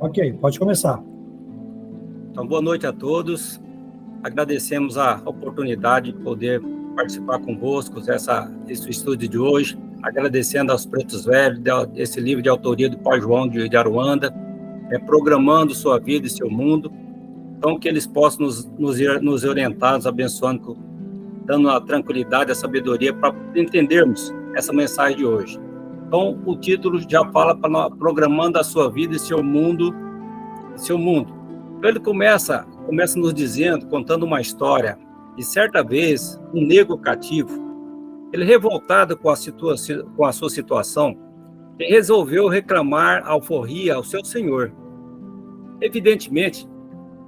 Ok, pode começar. Então, boa noite a todos. Agradecemos a oportunidade de poder participar convosco desse estudo de hoje, agradecendo aos Pretos Velhos, esse livro de autoria do Pai João de Aruanda, programando sua vida e seu mundo, então que eles possam nos orientar, nos abençoando, dando a tranquilidade, a sabedoria para entendermos essa mensagem de hoje. Então, o título já fala para nós, programando a sua vida e seu mundo. Ele começa nos dizendo, contando uma história, de certa vez, um negro cativo, ele revoltado com a sua situação, ele resolveu reclamar alforria ao seu senhor. Evidentemente,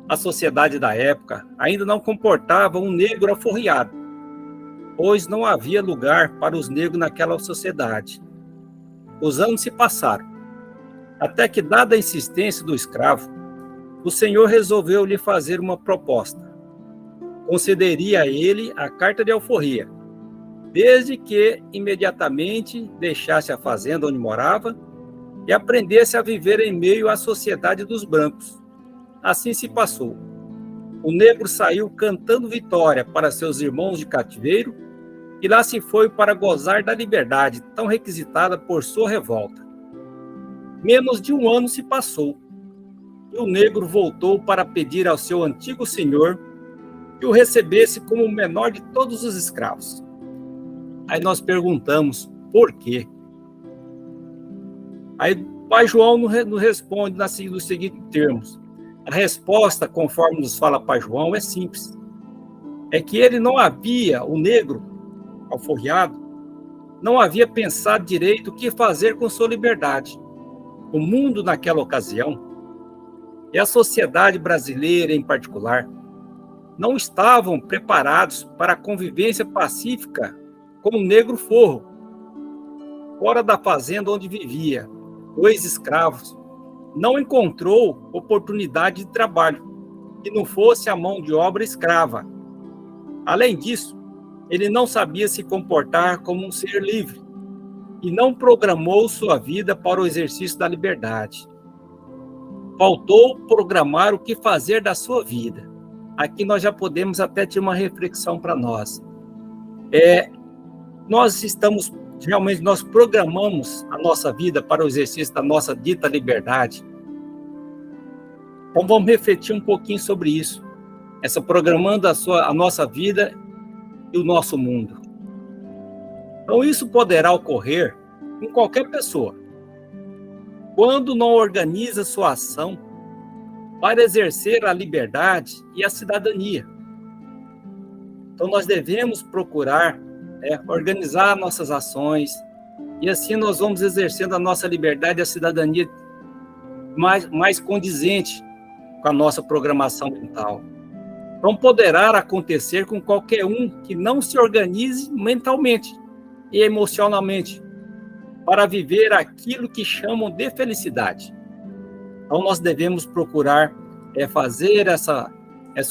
a sociedade da época ainda não comportava um negro alforriado, pois não havia lugar para os negros naquela sociedade. Os anos se passaram, até que, dada a insistência do escravo, o Senhor resolveu lhe fazer uma proposta. Concederia a ele a carta de alforria, desde que imediatamente deixasse a fazenda onde morava e aprendesse a viver em meio à sociedade dos brancos. Assim se passou. O negro saiu cantando vitória para seus irmãos de cativeiro e lá se foi para gozar da liberdade tão requisitada por sua revolta. Menos de um ano se passou e o negro voltou para pedir ao seu antigo senhor que o recebesse como o menor de todos os escravos. Aí nós perguntamos, por quê? Aí o Pai João nos responde nos seguintes termos. A resposta, conforme nos fala Pai João, é simples. É que ele não havia, o negro alforriado, não havia pensado direito o que fazer com sua liberdade. O mundo naquela ocasião, e a sociedade brasileira em particular, não estavam preparados para a convivência pacífica com o negro forro, fora da fazenda onde vivia. O ex-escravo não encontrou oportunidade de trabalho que não fosse a mão de obra escrava. Além disso, ele não sabia se comportar como um ser livre e não programou sua vida para o exercício da liberdade. Faltou programar o que fazer da sua vida. Aqui nós já podemos até ter uma reflexão para nós. Nós programamos a nossa vida para o exercício da nossa dita liberdade. Então vamos refletir um pouquinho sobre isso. Programando a nossa vida e o nosso mundo. Então isso poderá ocorrer em qualquer pessoa, quando não organiza sua ação para exercer a liberdade e a cidadania. Então, nós devemos procurar organizar nossas ações e assim nós vamos exercendo a nossa liberdade e a cidadania mais condizente com a nossa programação mental. Então, poderá acontecer com qualquer um que não se organize mentalmente e emocionalmente para viver aquilo que chamam de felicidade. Então, nós devemos procurar fazer essa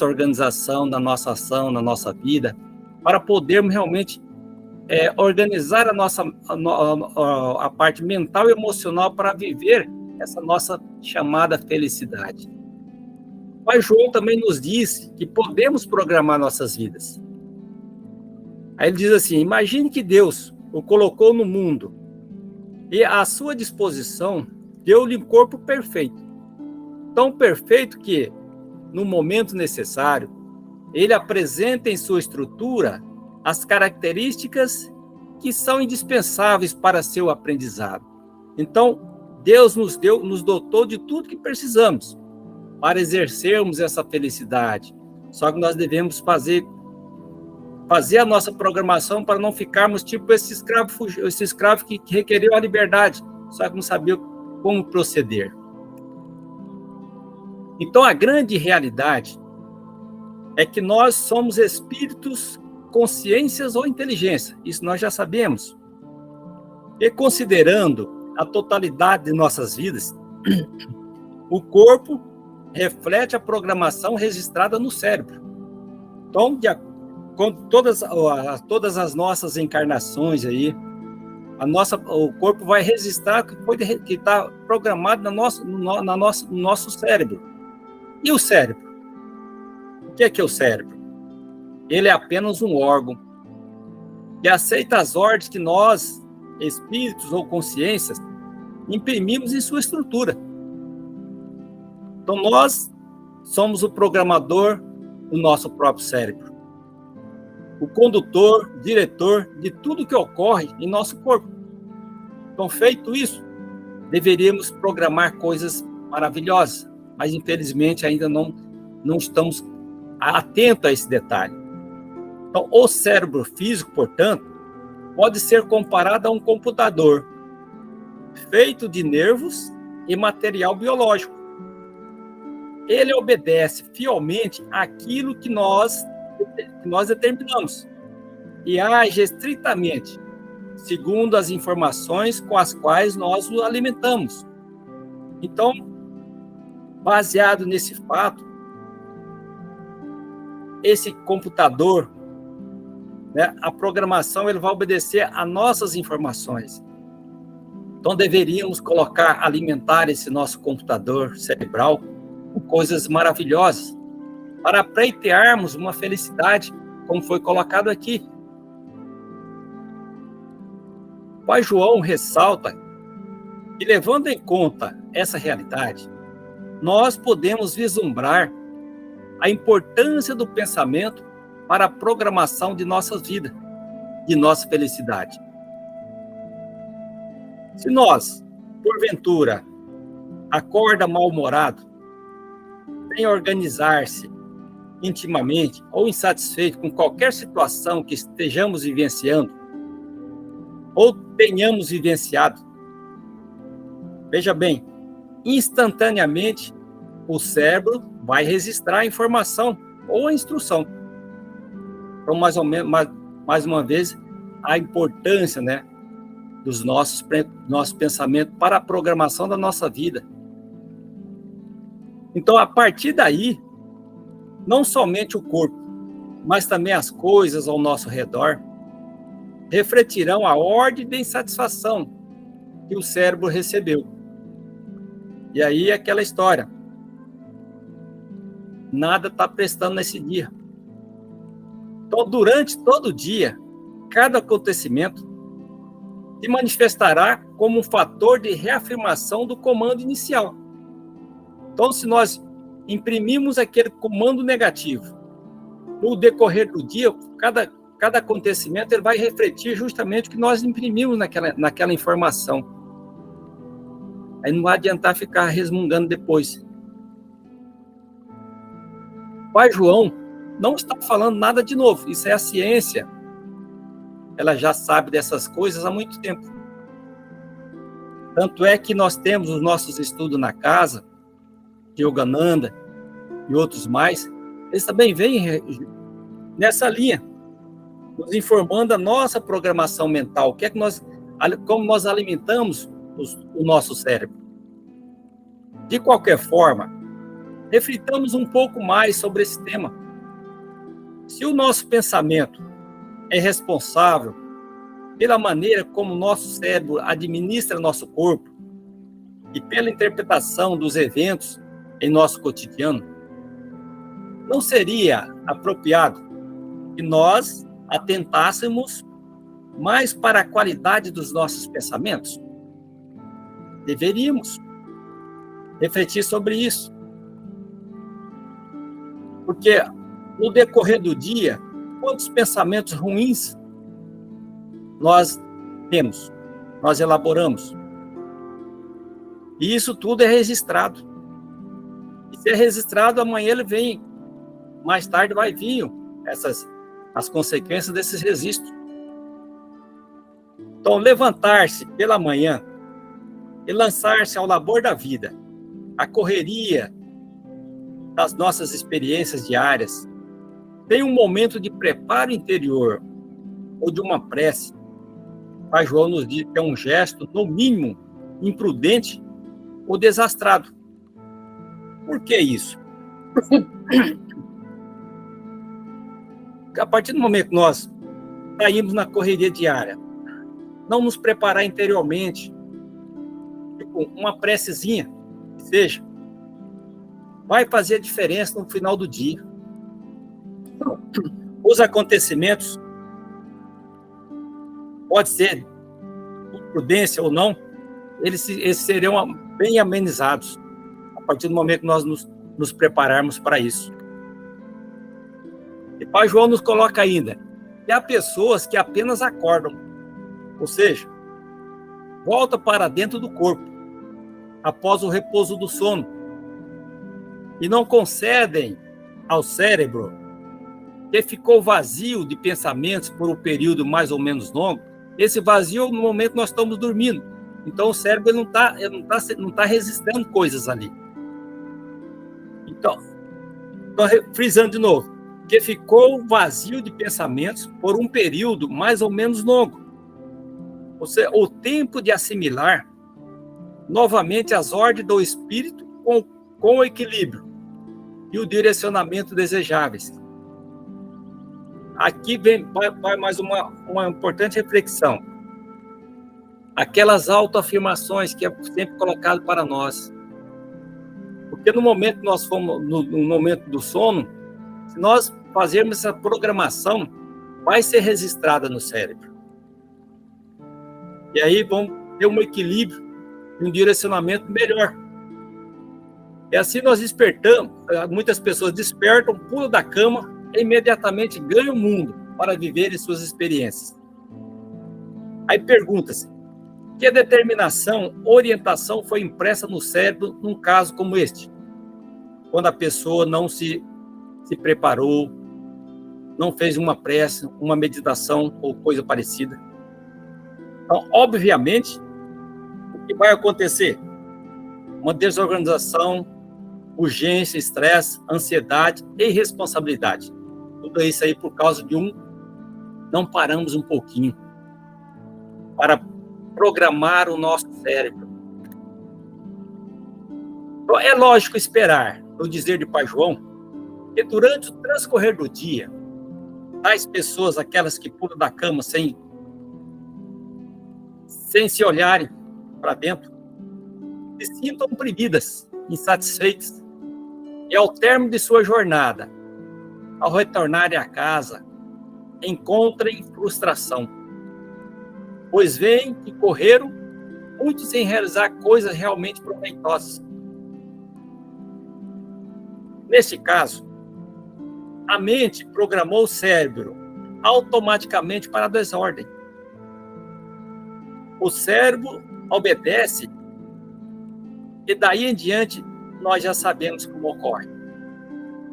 organização da nossa ação, na nossa vida, para podermos realmente organizar a parte mental e emocional para viver essa nossa chamada felicidade. O Pai João também nos diz que podemos programar nossas vidas. Aí ele diz assim, imagine que Deus o colocou no mundo e à sua disposição deu-lhe um corpo perfeito. Tão perfeito que, no momento necessário, ele apresenta em sua estrutura as características que são indispensáveis para seu aprendizado. Então, Deus nos dotou de tudo que precisamos para exercermos essa felicidade. Só que nós devemos fazer a nossa programação para não ficarmos tipo esse escravo que requeriu a liberdade, só que não sabia como proceder. Então, a grande realidade é que nós somos espíritos, consciências ou inteligência. Isso nós já sabemos. E considerando a totalidade de nossas vidas, o corpo reflete a programação registrada no cérebro. Então, com todas as nossas encarnações aí, O corpo vai registrar o que está programado no nosso cérebro. E o cérebro? O que é o cérebro? Ele é apenas um órgão que aceita as ordens que nós, espíritos ou consciências, imprimimos em sua estrutura. Então, nós somos o programador do nosso próprio cérebro. O condutor, diretor de tudo que ocorre em nosso corpo. Então, feito isso, deveríamos programar coisas maravilhosas, mas infelizmente ainda não estamos atentos a esse detalhe. Então, o cérebro físico, portanto, pode ser comparado a um computador feito de nervos e material biológico. Ele obedece fielmente àquilo que nós determinamos e age estritamente segundo as informações com as quais nós o alimentamos. Então, baseado nesse fato, esse computador, né, a programação, ele vai obedecer a nossas informações. Então, deveríamos alimentar esse nosso computador cerebral com coisas maravilhosas, para pleitearmos uma felicidade, como foi colocado aqui. O Pai João ressalta que, levando em conta essa realidade, nós podemos vislumbrar a importância do pensamento para a programação de nossa vida, de nossa felicidade. Se nós, porventura, acorda mal-humorado, sem organizar-se intimamente ou insatisfeito com qualquer situação que estejamos vivenciando ou tenhamos vivenciado, veja bem, instantaneamente o cérebro vai registrar a informação ou a instrução. Então, mais uma vez, a importância, né, dos nossos pensamentos para a programação da nossa vida. Então, a partir daí, não somente o corpo, mas também as coisas ao nosso redor refletirão a ordem de insatisfação que o cérebro recebeu. E aí, aquela história. Nada está prestando nesse dia. Então, durante todo o dia, cada acontecimento se manifestará como um fator de reafirmação do comando inicial. Então, se nós imprimimos aquele comando negativo, no decorrer do dia, cada acontecimento ele vai refletir justamente o que nós imprimimos naquela informação. Aí não vai adiantar ficar resmungando depois. O Pai João não está falando nada de novo. Isso é a ciência. Ela já sabe dessas coisas há muito tempo. Tanto é que nós temos os nossos estudos na casa, de Yogananda e outros mais, eles também vêm nessa linha, nos informando a nossa programação mental, como nós alimentamos o nosso cérebro. De qualquer forma, reflitamos um pouco mais sobre esse tema. Se o nosso pensamento é responsável pela maneira como o nosso cérebro administra nosso corpo e pela interpretação dos eventos em nosso cotidiano, não seria apropriado que nós atentássemos mais para a qualidade dos nossos pensamentos? Deveríamos refletir sobre isso. Porque no decorrer do dia, quantos pensamentos ruins nós temos, nós elaboramos. E isso tudo é registrado. E se é registrado, amanhã ele vem, mais tarde vai vir as consequências desses registros. Então, levantar-se pela manhã e lançar-se ao labor da vida, a correria das nossas experiências diárias, tem um momento de preparo interior ou de uma prece. O Pai João nos diz que é um gesto, no mínimo, imprudente ou desastrado. Por que isso? A partir do momento que nós saímos na correria diária, não nos preparar interiormente, tipo, uma precezinha, que seja, vai fazer a diferença no final do dia. Os acontecimentos, pode ser prudência ou não, eles serão bem amenizados a partir do momento que nós nos prepararmos para isso. E Pai João nos coloca ainda que há pessoas que apenas acordam, ou seja, volta para dentro do corpo após o repouso do sono e não concedem ao cérebro, que ficou vazio de pensamentos por um período mais ou menos longo, esse vazio no momento que nós estamos dormindo. Então o cérebro não tá registrando coisas ali. Então, frisando de novo, que ficou vazio de pensamentos por um período mais ou menos longo. Ou seja, o tempo de assimilar novamente as ordens do espírito com o equilíbrio e o direcionamento desejáveis. Aqui vai mais uma importante reflexão. Aquelas autoafirmações que é sempre colocado para nós. Porque no momento que nós fomos, no momento do sono, se nós fazermos essa programação, vai ser registrada no cérebro. E aí vamos ter um equilíbrio e um direcionamento melhor. E assim nós despertamos, muitas pessoas despertam, pulam da cama e imediatamente ganham o mundo para viverem suas experiências. Aí pergunta-se, que determinação, orientação foi impressa no cérebro num caso como este? Quando a pessoa não se preparou, não fez uma prece, uma meditação ou coisa parecida. Então, obviamente, o que vai acontecer? Uma desorganização, urgência, estresse, ansiedade e irresponsabilidade. Tudo isso aí por causa de não paramos um pouquinho para programar o nosso cérebro. Então, é lógico esperar, no dizer de Pai João, que durante o transcorrer do dia, tais pessoas, aquelas que pulam da cama sem se olharem para dentro, se sintam oprimidas, insatisfeitas, e ao término de sua jornada, ao retornarem à casa, encontrem frustração, pois veem que correram muito sem realizar coisas realmente proveitosas. Neste caso, a mente programou o cérebro automaticamente para a desordem. O cérebro obedece e daí em diante nós já sabemos como ocorre.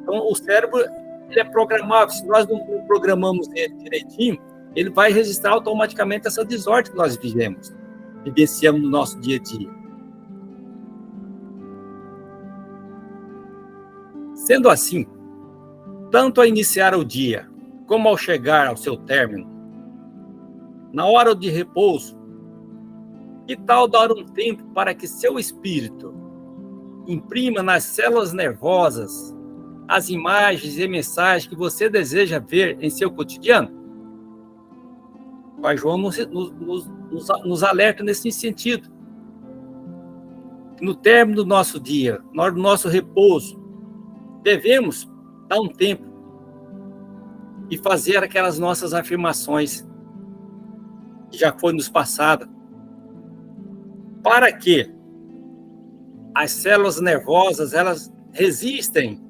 Então o cérebro ele é programável, se nós não programamos ele direitinho, ele vai registrar automaticamente essa desordem que nós vivenciamos no nosso dia a dia. Sendo assim, tanto ao iniciar o dia, como ao chegar ao seu término, na hora de repouso, que tal dar um tempo para que seu espírito imprima nas células nervosas as imagens e mensagens que você deseja ver em seu cotidiano? O Pai João nos alerta nesse sentido. No término do nosso dia, na hora do nosso repouso, devemos dar um tempo e fazer aquelas nossas afirmações que já foi nos passada, para que as células nervosas, elas resistem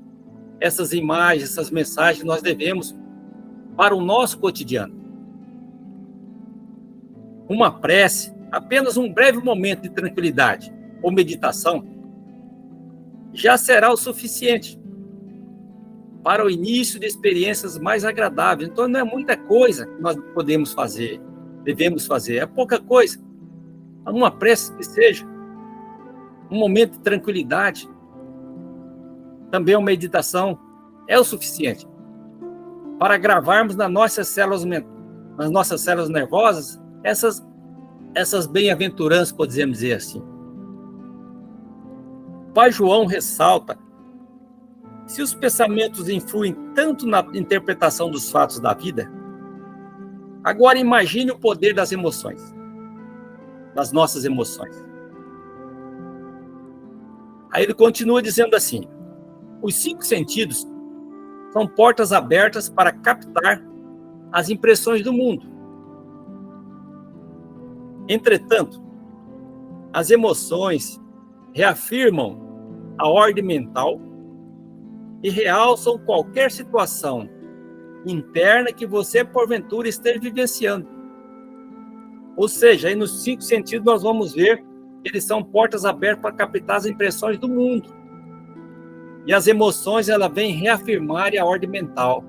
essas imagens, essas mensagens que nós devemos para o nosso cotidiano. Uma prece, apenas um breve momento de tranquilidade ou meditação, já será o suficiente para o início de experiências mais agradáveis. Então, não é muita coisa que nós podemos fazer, devemos fazer, é pouca coisa. Uma prece que seja, um momento de tranquilidade, também uma meditação, é o suficiente para gravarmos nas nossas células nervosas essas bem-aventuranças, podemos dizer assim. Pai João ressalta: se os pensamentos influem tanto na interpretação dos fatos da vida, agora imagine o poder das emoções. das nossas emoções. Aí ele continua dizendo assim: os 5 sentidos são portas abertas para captar as impressões do mundo. Entretanto, as emoções reafirmam a ordem mental e realçam qualquer situação interna que você, porventura, esteja vivenciando. Ou seja, aí nos 5 sentidos nós vamos ver que eles são portas abertas para captar as impressões do mundo. E as emoções, elas vêm reafirmar a ordem mental.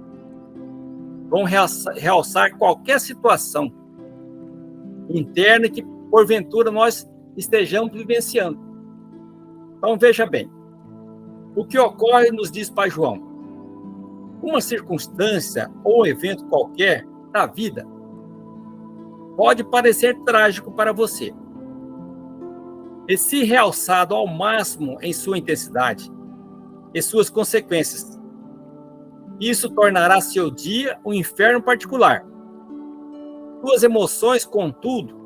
Vão realçar qualquer situação interna que, porventura, nós estejamos vivenciando. Então, veja bem. O que ocorre, nos diz Pai João, uma circunstância ou evento qualquer da vida pode parecer trágico para você. E se realçado ao máximo em sua intensidade e suas consequências, isso tornará seu dia um inferno particular. Suas emoções, contudo,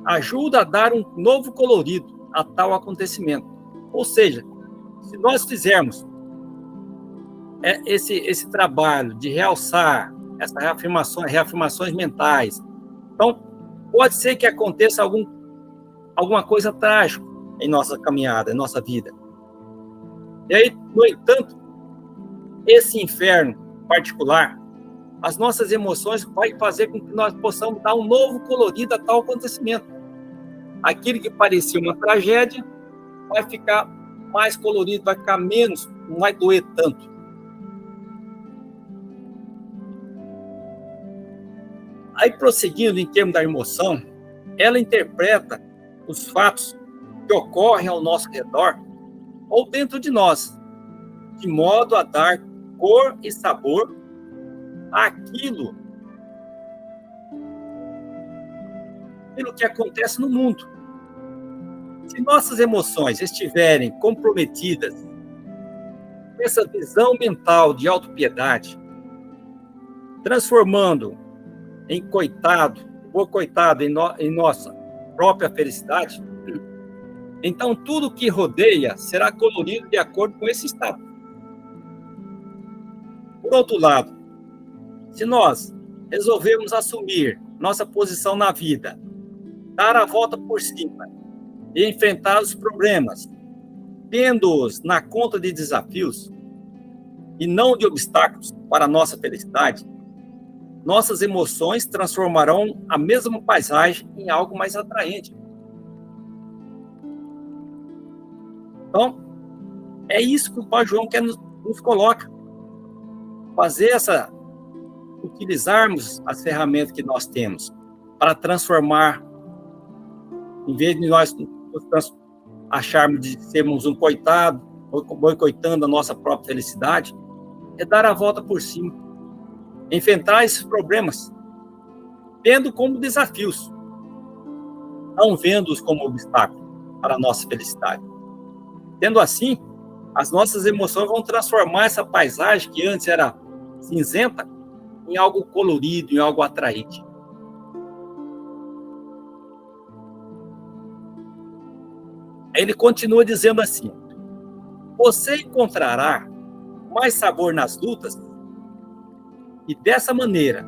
ajudam a dar um novo colorido a tal acontecimento. Ou seja, se nós fizermos esse trabalho de realçar essas reafirmações mentais, então pode ser que aconteça alguma coisa trágica em nossa caminhada, em nossa vida. E aí, no entanto, esse inferno particular, as nossas emoções vai fazer com que nós possamos dar um novo colorido a tal acontecimento. Aquilo que parecia uma tragédia vai ficar mais colorido, vai ficar menos, não vai doer tanto. Aí, prosseguindo em termos da emoção, ela interpreta os fatos que ocorrem ao nosso redor ou dentro de nós, de modo a dar cor e sabor àquilo que acontece no mundo. Se nossas emoções estiverem comprometidas com essa visão mental de autopiedade, transformando em coitado em nossa própria felicidade, então tudo que rodeia será colorido de acordo com esse estado. Por outro lado, se nós resolvermos assumir nossa posição na vida, dar a volta por cima e enfrentar os problemas, tendo-os na conta de desafios e não de obstáculos para a nossa felicidade, nossas emoções transformarão a mesma paisagem em algo mais atraente. Então, é isso que o Pai João quer nos coloca. Utilizarmos as ferramentas que nós temos para transformar, em vez de nós acharmos de sermos um coitado, boicotando a nossa própria felicidade, é dar a volta por cima, enfrentar esses problemas, tendo como desafios, não vendo-os como obstáculo para a nossa felicidade. Tendo assim, as nossas emoções vão transformar essa paisagem que antes era cinzenta em algo colorido, em algo atraente. Ele continua dizendo assim: você encontrará mais sabor nas lutas e dessa maneira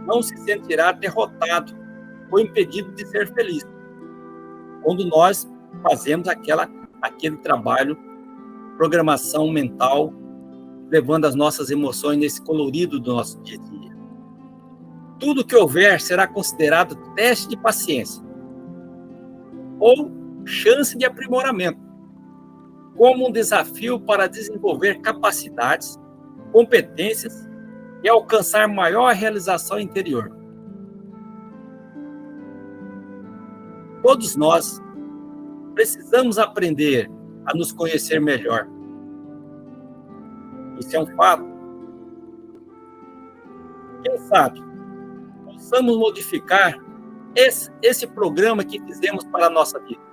não se sentirá derrotado ou impedido de ser feliz. Quando nós fazemos aquele trabalho, programação mental, levando as nossas emoções nesse colorido do nosso dia a dia. Tudo que houver será considerado teste de paciência ou chance de aprimoramento, como um desafio para desenvolver capacidades, competências e alcançar maior realização interior. Todos nós precisamos aprender a nos conhecer melhor. Isso é um fato. Quem sabe, possamos modificar esse programa que fizemos para a nossa vida.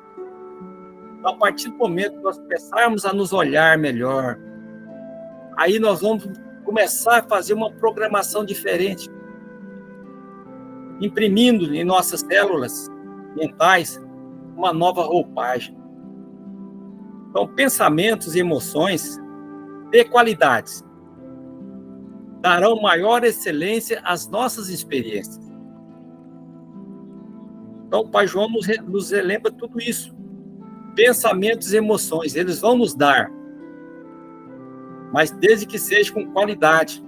A partir do momento que nós começarmos a nos olhar melhor, aí nós vamos começar a fazer uma programação diferente, imprimindo em nossas células mentais uma nova roupagem. Então, pensamentos e emoções de qualidades darão maior excelência às nossas experiências. Então, o Pai João nos relembra tudo isso. Pensamentos e emoções, eles vão nos dar, mas desde que seja com qualidade.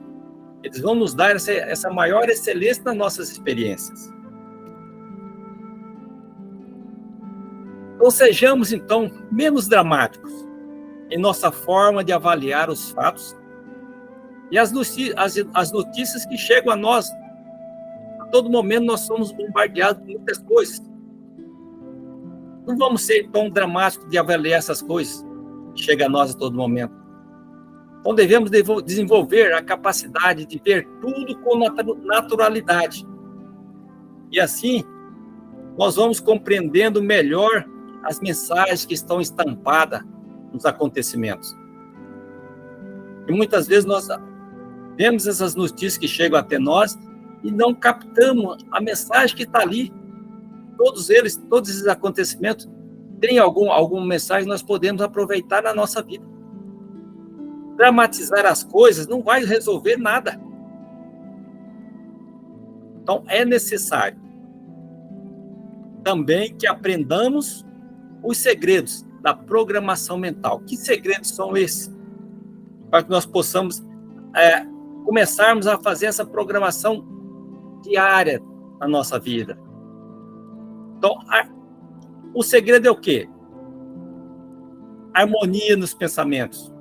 Eles vão nos dar essa maior excelência nas nossas experiências. Então, sejamos, então, menos dramáticos em nossa forma de avaliar os fatos e as notícias que chegam a nós. A todo momento nós somos bombardeados por muitas coisas. Não vamos ser tão dramáticos de avaliar essas coisas que chegam a nós a todo momento. Então devemos desenvolver a capacidade de ver tudo com naturalidade. E assim, nós vamos compreendendo melhor as mensagens que estão estampadas nos acontecimentos. E muitas vezes nós vemos essas notícias que chegam até nós e não captamos a mensagem que está ali. Todos esses acontecimentos têm alguma mensagem que nós podemos aproveitar na nossa vida. Dramatizar as coisas não vai resolver nada. Então, é necessário também que aprendamos os segredos da programação mental. Que segredos são esses? Para que nós possamos começarmos a fazer essa programação diária na nossa vida. Então, o segredo é o quê? Harmonia nos pensamentos,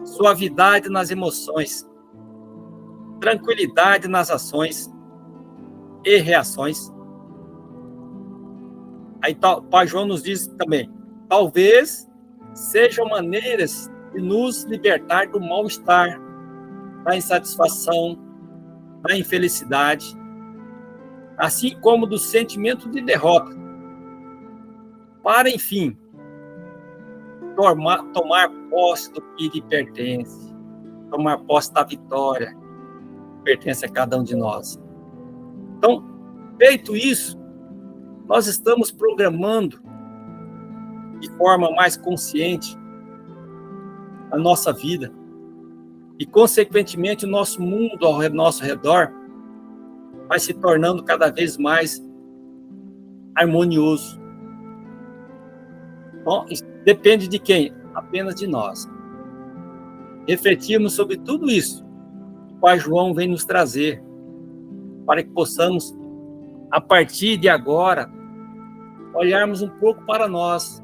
suavidade nas emoções, tranquilidade nas ações e reações. Aí o Pai João nos diz também, talvez sejam maneiras de nos libertar do mal-estar, da insatisfação, da infelicidade, assim como do sentimento de derrota, para, enfim, tomar posse do que lhe pertence, tomar posse da vitória que pertence a cada um de nós. Então, feito isso, nós estamos programando de forma mais consciente a nossa vida e, consequentemente, o nosso mundo ao nosso redor vai se tornando cada vez mais harmonioso. Bom, isso depende de quem? Apenas de nós. Refletirmos sobre tudo isso que o Pai João vem nos trazer, para que possamos, a partir de agora, olharmos um pouco para nós.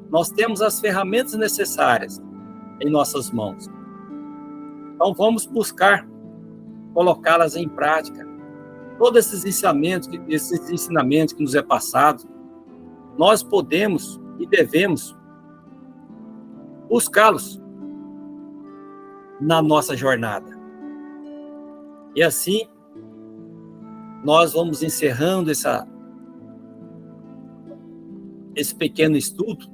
Nós temos as ferramentas necessárias em nossas mãos. Então, vamos buscar colocá-las em prática. Todos esses ensinamentos que nos é passado, nós podemos e devemos buscá-los na nossa jornada. E assim, nós vamos encerrando esse pequeno estudo,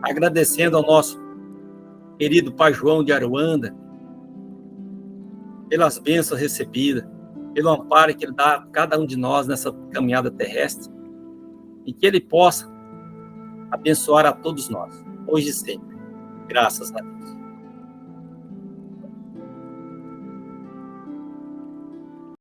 agradecendo ao nosso querido Pai João de Aruanda pelas bênçãos recebidas, pelo amparo que Ele dá a cada um de nós nessa caminhada terrestre, e que Ele possa abençoar a todos nós, hoje e sempre. Graças a Deus.